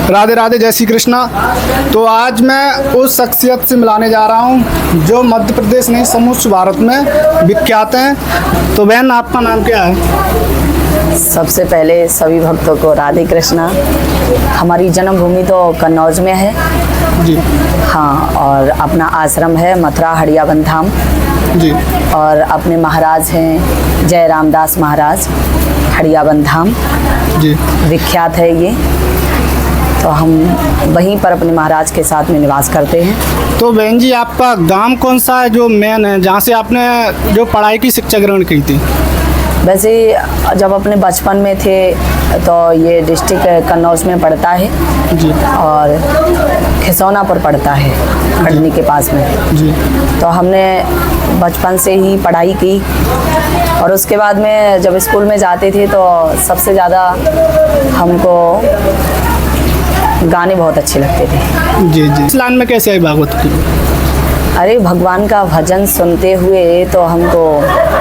राधे राधे, जय श्री कृष्णा। तो आज मैं उस शख्सियत से मिलाने जा रहा हूँ जो मध्य प्रदेश नहीं समूचे भारत में विख्यात हैं। तो बहन, आपका नाम क्या है? सबसे पहले सभी भक्तों को राधे कृष्णा। हमारी जन्मभूमि तो कन्नौज में है जी। हाँ, और अपना आश्रम है मथुरा हड़ियावन धाम जी। और अपने महाराज हैं जय रामदास महाराज हड़ियावन धाम जी। विख्यात है ये। तो हम वहीं पर अपने महाराज के साथ में निवास करते हैं। तो बहन जी, आपका गांव कौन सा है जो मेन है, जहाँ से आपने जो पढ़ाई की शिक्षा ग्रहण की थी? वैसे जब अपने बचपन में थे तो ये डिस्ट्रिक्ट कन्नौज में पड़ता है जी। और खिसौना पर पड़ता है, खड़नी के पास में जी। तो हमने बचपन से ही पढ़ाई की और उसके बाद में जब स्कूल में जाते थे तो सबसे ज़्यादा हमको गाने बहुत अच्छे लगते थे। जी जी। इस लाइन में कैसे आई भागवत की? अरे भगवान का भजन सुनते हुए तो हमको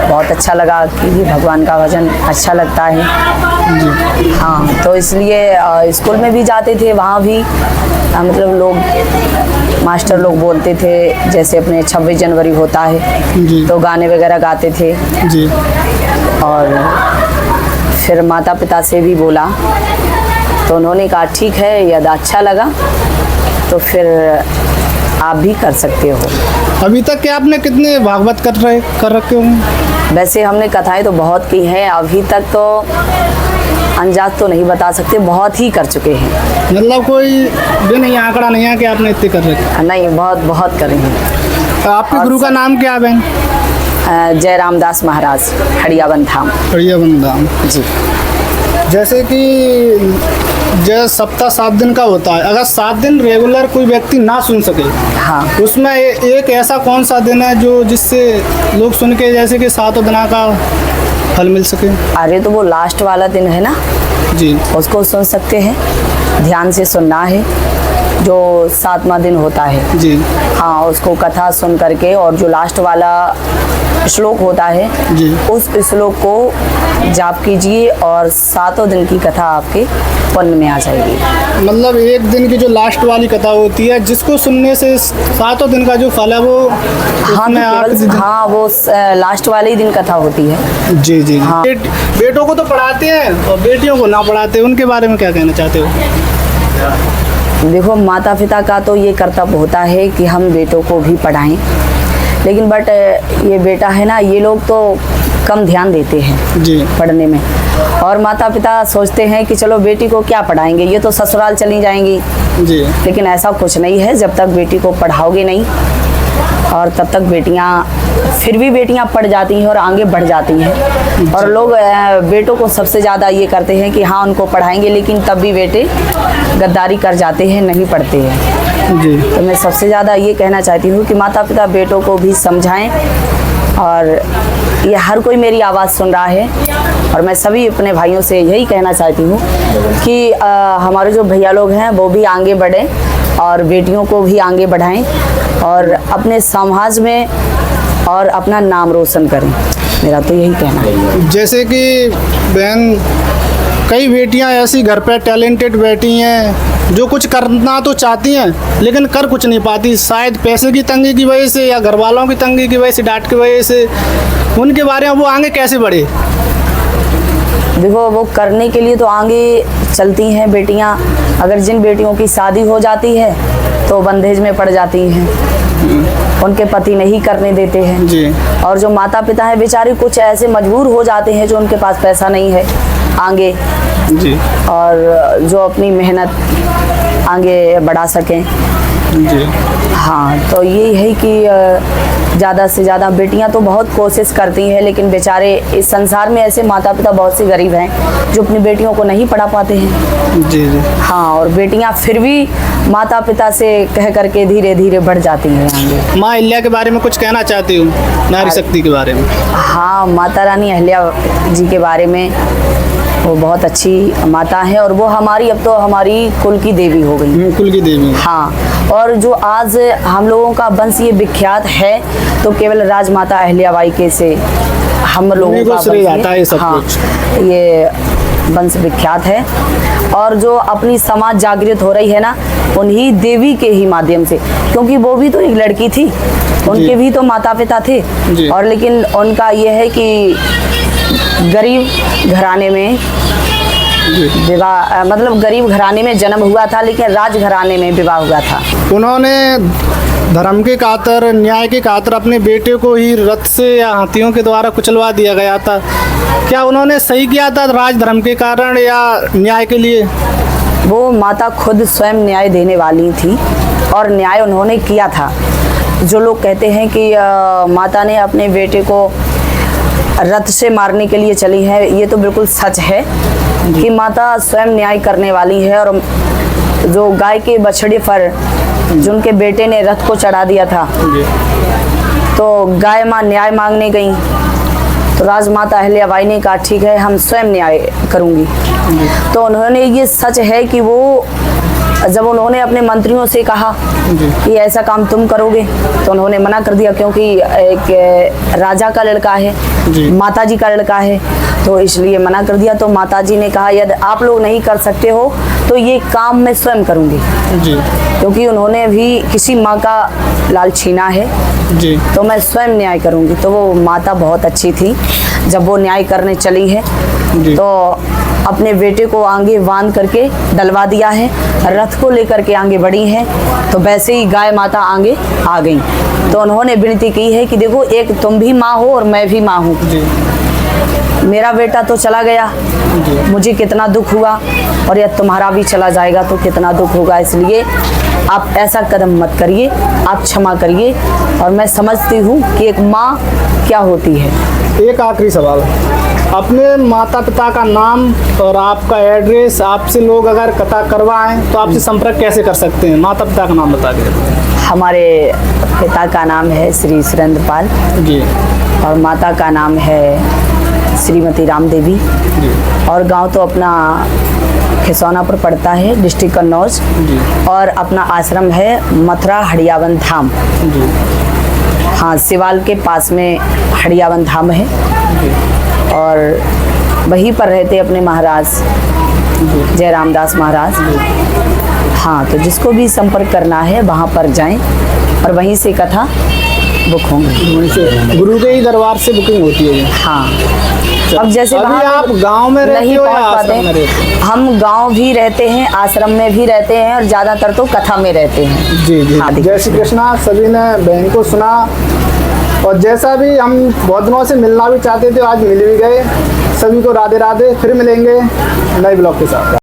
बहुत अच्छा लगा कि भगवान का भजन अच्छा लगता है जी। हाँ, तो इसलिए स्कूल में भी जाते थे, वहाँ भी मतलब लोग मास्टर लोग बोलते थे, जैसे अपने 26 जनवरी होता है जी। तो गाने वगैरह गाते थे। जी। और फिर माता पिता से भी बोला तो उन्होंने कहा ठीक है, यदि अच्छा लगा तो फिर आप भी कर सकते हो। अभी तक के आपने कितने भागवत कर रखे होंगे? वैसे हमने कथाएं तो बहुत की हैं, अभी तक तो अंदाज़ तो नहीं बता सकते, बहुत ही कर चुके हैं। मतलब कोई भी नहीं, आंकड़ा नहीं है कि आपने इतने कर रखे? नहीं, बहुत बहुत करे हैं। आपके गुरु का नाम क्या है बहन? जय रामदास महाराज हड़ियावन धाम। हड़ियावन धाम जी। जैसे कि जो सप्ताह 7 दिन का होता है, अगर 7 दिन रेगुलर कोई व्यक्ति ना सुन सके, हाँ, उसमें एक ऐसा कौन सा दिन है जो जिससे लोग सुन के जैसे कि 7 दिनों का फल मिल सके? अरे तो वो लास्ट वाला दिन है ना जी। उसको सुन सकते हैं, ध्यान से सुनना है, जो 7वां दिन होता है जी। हाँ, उसको कथा सुन करके और जो लास्ट वाला श्लोक होता है जी। उस श्लोक को जाप कीजिए और 7 दिन की कथा आपके पुण्य में आ जाएगी। मतलब एक दिन की जो लास्ट वाली कथा होती है, जिसको सुनने से 7 दिन का जो फल है वो हाँ, तो हाँ, वो लास्ट वाले ही दिन कथा होती है। जी जी। हाँ। बेटों को तो पढ़ाते हैं और बेटियों को ना पढ़ाते हैं, उनके बारे में क्या कहना चाहते हो? देखो, माता पिता का तो ये कर्तव्य होता है कि हम बेटों को भी पढ़ाएं, लेकिन बट ये बेटा है ना, ये लोग तो कम ध्यान देते हैं जी पढ़ने में। और माता पिता सोचते हैं कि चलो बेटी को क्या पढ़ाएंगे, ये तो ससुराल चली जाएंगी जी। लेकिन ऐसा कुछ नहीं है। जब तक बेटी को पढ़ाओगे नहीं और तब तक फिर भी बेटियां पढ़ जाती हैं और आगे बढ़ जाती हैं। और लोग बेटों को सबसे ज़्यादा ये करते हैं कि हाँ उनको पढ़ाएंगे, लेकिन तब भी बेटे गद्दारी कर जाते हैं, नहीं पढ़ते हैं जी। तो मैं सबसे ज़्यादा ये कहना चाहती हूँ कि माता पिता बेटों को भी समझाएं। और ये हर कोई मेरी आवाज़ सुन रहा है और मैं सभी अपने भाइयों से यही कहना चाहती हूँ कि हमारे जो भैया लोग हैं वो भी आगे बढ़ें और बेटियों को भी आगे बढ़ाएं और अपने समाज में और अपना नाम रोशन करें। मेरा तो यही कहना है। जैसे कि बहन, कई बेटियां ऐसी घर पे टैलेंटेड बैठी हैं जो कुछ करना तो चाहती हैं लेकिन कर कुछ नहीं पाती, शायद पैसे की तंगी की वजह से या घर वालों की तंगी की वजह से, डांट की वजह से। उनके बारे में वो आगे कैसे बढ़े? देखो, वो करने के लिए तो आगे चलती हैं बेटियां। अगर जिन बेटियों की शादी हो जाती है तो बंधेज में पड़ जाती हैं, उनके पति नहीं करने देते हैं जी। और जो माता पिता हैं बेचारे कुछ ऐसे मजबूर हो जाते हैं जो उनके पास पैसा नहीं है आगे जी। और जो अपनी मेहनत आगे बढ़ा सकें। जी। हाँ, तो ये है कि ज़्यादा से ज़्यादा बेटियां तो बहुत कोशिश करती हैं, लेकिन बेचारे इस संसार में ऐसे माता पिता बहुत से गरीब हैं जो अपनी बेटियों को नहीं पढ़ा पाते हैं। जी जी। हाँ, और बेटियां फिर भी माता पिता से कह करके धीरे धीरे बढ़ जाती हैं आगे। माँ अहिल्या के बारे में कुछ कहना चाहती हूँ, नारी शक्ति के बारे में? हाँ, माता रानी अहिल्या जी के बारे में, वो बहुत अच्छी माता है और वो हमारी अब तो हमारी कुल की देवी हो गई। कुल की देवी। हाँ, और जो आज हम लोगों का वंश ये विख्यात है तो केवल राजमाता अहिल्याबाई के से हम लोगों का श्रेय आता है सब हाँ, कुछ। ये वंश विख्यात है। और जो अपनी समाज जागृत हो रही है ना, उन्हीं देवी के ही माध्यम से, क्योंकि वो भी तो एक लड़की थी, उनके भी तो माता पिता थे, और लेकिन उनका ये है कि गरीब घराने में विवाह, मतलब गरीब घराने में जन्म हुआ था, लेकिन राज घराने में विवाह हुआ था। उन्होंने धर्म के खातिर, न्याय के खातिर अपने बेटे को ही रथ से या हाथियों के द्वारा कुचलवा दिया गया था। क्या उन्होंने सही किया था राज धर्म के कारण या न्याय के लिए? वो माता खुद स्वयं न्याय देने वाली थी और न्याय उन्होंने किया था। जो लोग कहते हैं कि माता ने अपने बेटे को रथ से मारने के लिए चली है, ये तो बिल्कुल सच है कि माता स्वयं न्याय करने वाली है। और जो गाय के बछड़े पर जिनके बेटे ने रथ को चढ़ा दिया था, तो गाय माँ न्याय मांगने गई, तो राजमाता अहिल्याबाई ने कहा ठीक है, हम स्वयं न्याय करूंगी। तो उन्होंने, ये सच है कि वो जब उन्होंने अपने मंत्रियों से कहा कि ऐसा काम तुम करोगे, तो उन्होंने मना कर दिया, क्योंकि एक राजा का लड़का है, माताजी का लड़का है, तो इसलिए मना कर दिया। तो माताजी ने कहा यदि आप लोग नहीं कर सकते हो तो ये काम मैं स्वयं करूंगी, क्योंकि उन्होंने भी किसी माँ का लाल छीना है, तो मैं स्वयं न्याय करूंगी। तो वो माता बहुत अच्छी थी। जब वो न्याय करने चली है तो अपने बेटे को आगे बांध करके डलवा दिया है, रथ को लेकर के आगे बढ़ी है, तो वैसे ही गाय माता आगे आ गई। तो उन्होंने विनती की है कि देखो, एक तुम भी माँ हो और मैं भी माँ हूँ, मेरा बेटा तो चला गया, मुझे कितना दुख हुआ, और यदि तुम्हारा भी चला जाएगा तो कितना दुख होगा, इसलिए आप ऐसा कदम मत करिए, आप क्षमा करिए। और मैं समझती हूँ कि एक माँ क्या होती है। एक आखिरी सवाल, अपने माता पिता का नाम और आपका एड्रेस, आपसे लोग अगर पता करवाएं तो आपसे संपर्क कैसे कर सकते हैं? माता पिता का नाम बता दीजिए। हमारे पिता का नाम है श्री सुरेंद्र पाल जी, और माता का नाम है श्रीमती राम देवी, और गांव तो अपना खिसौना पर पड़ता है, डिस्ट्रिक्ट कन्नौज, और अपना आश्रम है मथुरा हड़ियावन धाम। हाँ, सिवाल के पास में हड़ियावन धाम है, और वहीं पर रहते अपने महाराज जय रामदास महाराज। हाँ, तो जिसको भी संपर्क करना है वहाँ पर जाएं और वहीं से कथा बुक होंगी। गुरु के ही दरबार से बुकिंग होती है? हाँ। अब जैसे अभी आप गांव में रहते हो या आश्रम में रहते हो? हम गांव भी रहते हैं, आश्रम में भी रहते हैं, और ज़्यादातर तो कथा में रहते हैं। जी जी। हाँ, जय श्री कृष्णा। सभी ने बहन को सुना, और जैसा भी हम बहुत दिनों से मिलना भी चाहते थे, आज मिल भी गए। सभी को राधे राधे। फिर मिलेंगे नए ब्लॉग के साथ।